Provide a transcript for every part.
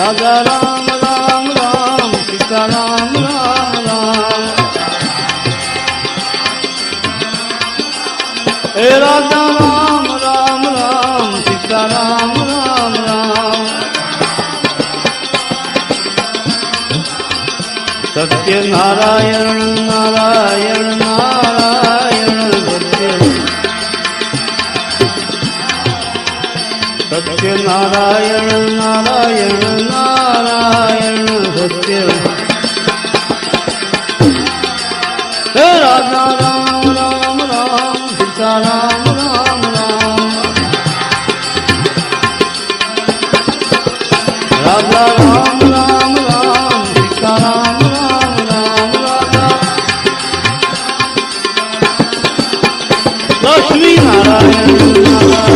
राजा राम राम राम सीता राम राम राम हे राजा राम राम राम सीता राम राम राम सत्य नारायण नारायण नारायण सत्य नारायण नारायण नारायण सत्य हे राजा राम राम राम सीता राम राम राम राजा राम राम राम सीता राम राम राम राजा लक्ष्मी नारायण नारायण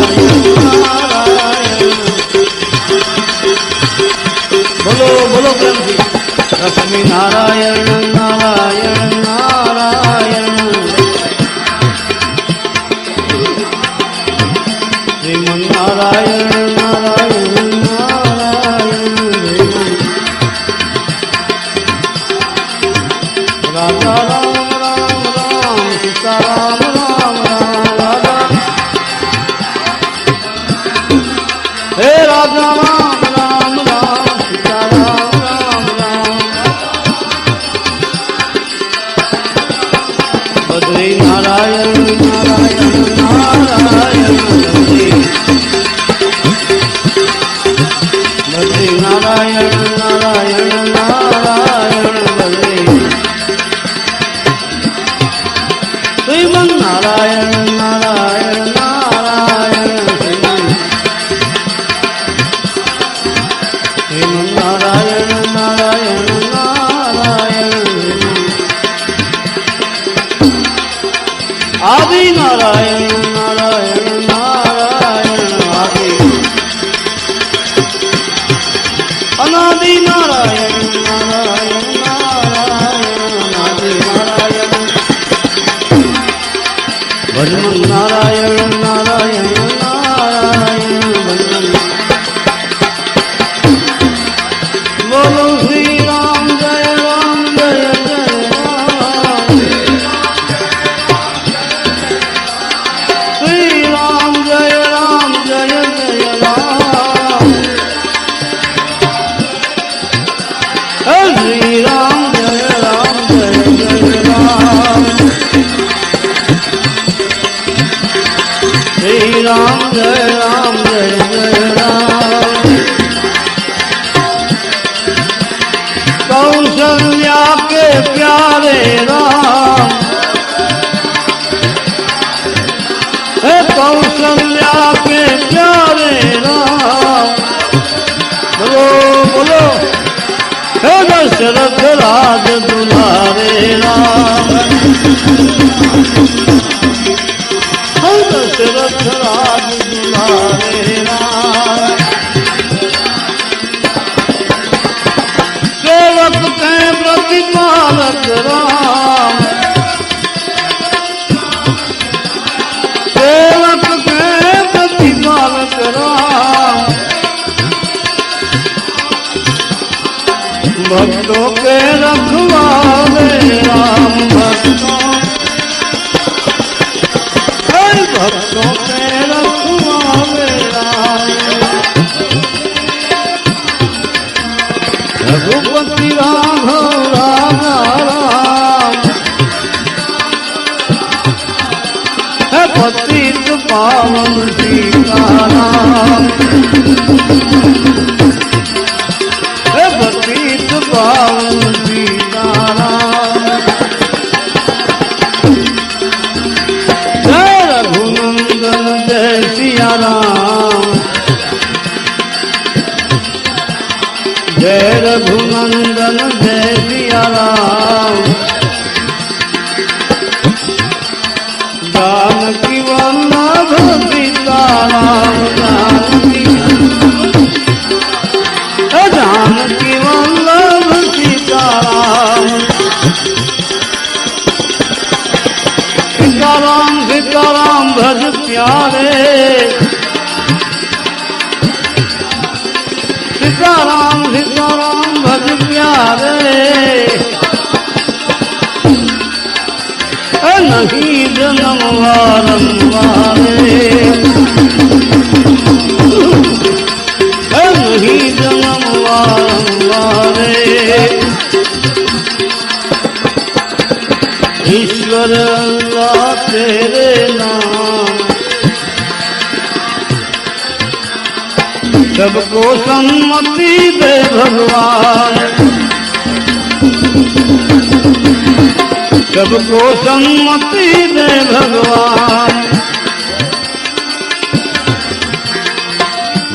बोलो बोलो प्रेम जी लक्ष्मी नारायण नारायण नारायण श्रीमन नारायण नारायण नारायण राजा राम राम राम सीता राम राम राम राजा हे राजा राम राम राम सीता राम राम राम बद्री नारायण नारायण नारायण बद्री नारायण नारायण नारायण बद्री श्रीमन नारायण नारायण नारायण श्रीमन नारायण नारायण नारायण आदि नारायण नारायण नारायण आदि अनादि नारायण नारायण नारायण आदि नारायण भजमन नारायण नारायण नारायण भजमन बोलो श्री राम जय जय राम श्री राम जय जय राम श्री राम जय जय राम श्री राम जय जय राम कौशल्या के प्यारे राम हे कौशल्या के प्यारे राम बोलो बोलो हे दशरथ राज दुलारे राम हे दशरथ राज दुलारे राम सेवक के प्रतिपालक राम सेवक के प्रतिपालक राम भक्तों के रखवाले राम भक्तों के रखवाले राम रघुपति राघव राजा राम है पतित पावन सीताराम है पतित पावन सीताराम जय रघुनंदन जय सिया राम जय रघुनंदन जय सिया राम जानकी वल्लभ सीताराम जानकी वल्लभ सीताराम सीताराम सीताराम भज प्यारे सीताराम વારંવારે નહીં જન્મ વારંવારે ईश्वर अल्लाह तेरे नाम सबको सम्मति दे भगवान सबको सम्मति दे भगवान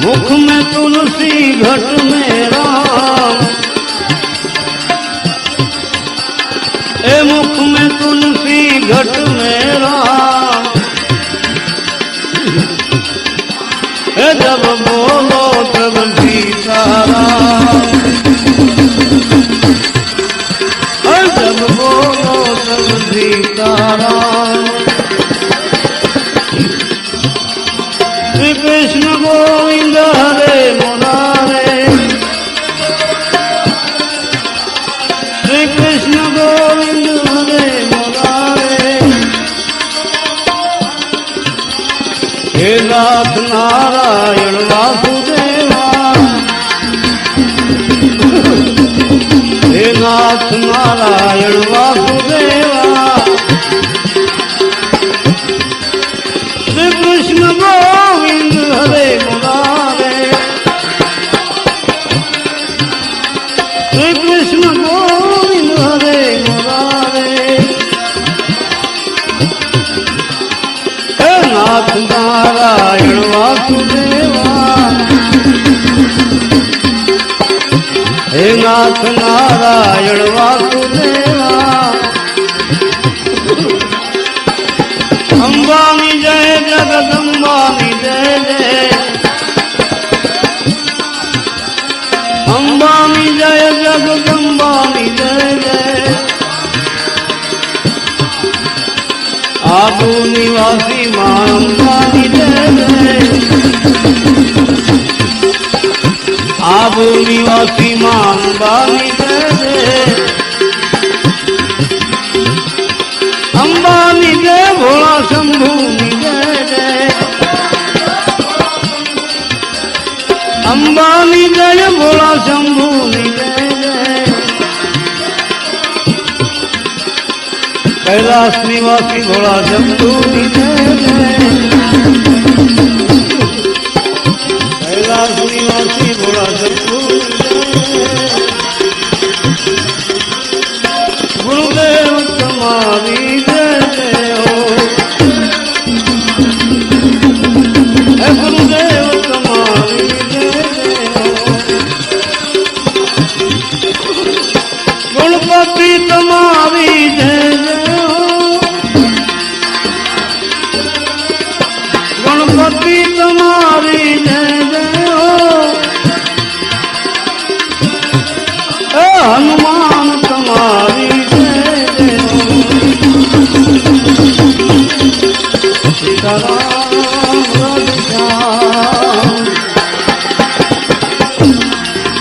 मुख में तुलसी घट में राम ए मुख में तुलसी घट में राम ए जब बोलो तब सीताराम जब बोलो तब सीताराम श्री कृष्ण गोविंद हरे मुरारे श्री कृष्ण गोविंद हरे मुरारे हे नाथ नारायण वासुदेवा हे नाथ नारायण वासुदेवा श्री कृष्ण गोविंद हरे मुरारे श्री कृष्ण गोविंद हरे मुरारे हे नाथ नारायण वासुदेवा हे नाथ नारायण वासुदेवा अंबानी जय जगदम्बानी जय जय अंबानी जय जगदम्बानी जय जय आबू निवासी मां अंबानी जय जय आबू निवासी मां अंबानी जय जय अंबानी जय भोला शंभू जय जय अंबानी जय भोला शंभू जय जय कैलाश निवासी भोला शंभू जय जय कैलाश निवासी भोला शंभू गुरुदेव तुम्हारी जय जय हो गुरुदेव तुम्हारी जय जय हो गणपति तुम्हारी जय जय हो गणपति तुम्हारी जय जय हो हनुमान तुम्हारी जय जय हो सीताराम राधेश्याम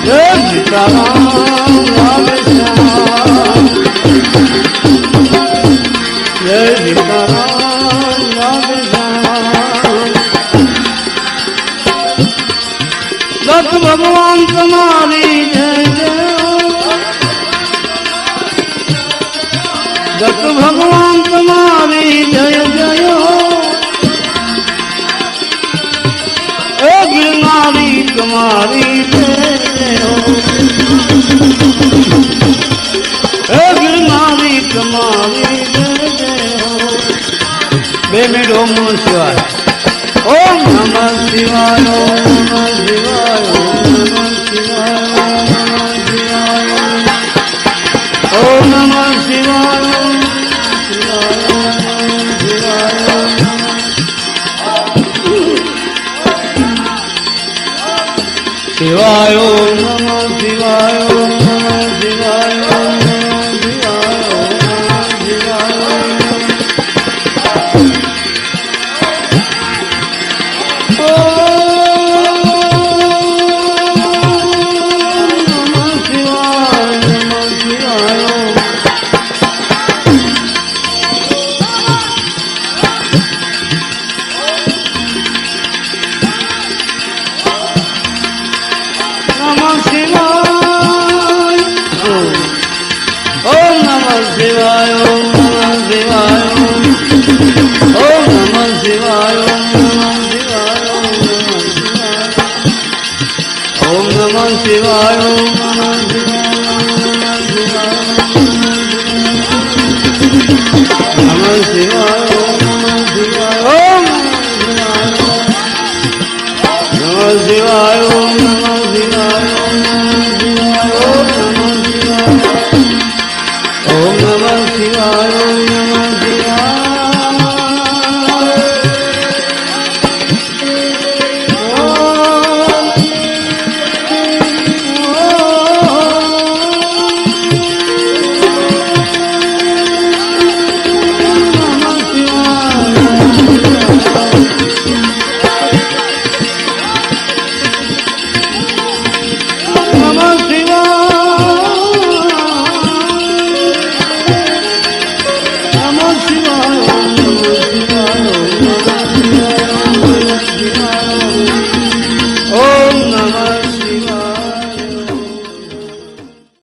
जय सीताराम राधेश्याम जय सीताराम राधेश्याम दत्त भगवान तुम्हारी जय जय दत्त भगवान तुम्हारी जय जय हो ए गिरनारी तुम्हारी जय जय हो ए गिरनारी तुम्हारी जय जय हो बेमिड ओम नमः शिवाय ओम नमः शिवाय ओम नमः शिवाय ओम नमः शिवाय ओम नमः शिवाय शिवाय ओम नमः शिवाय ओम नमः शिवाय ओम नमः शिवाय ओम नमः शिवाय નમઃ શિવાય નમઃ શિવાય નમઃ શિવાય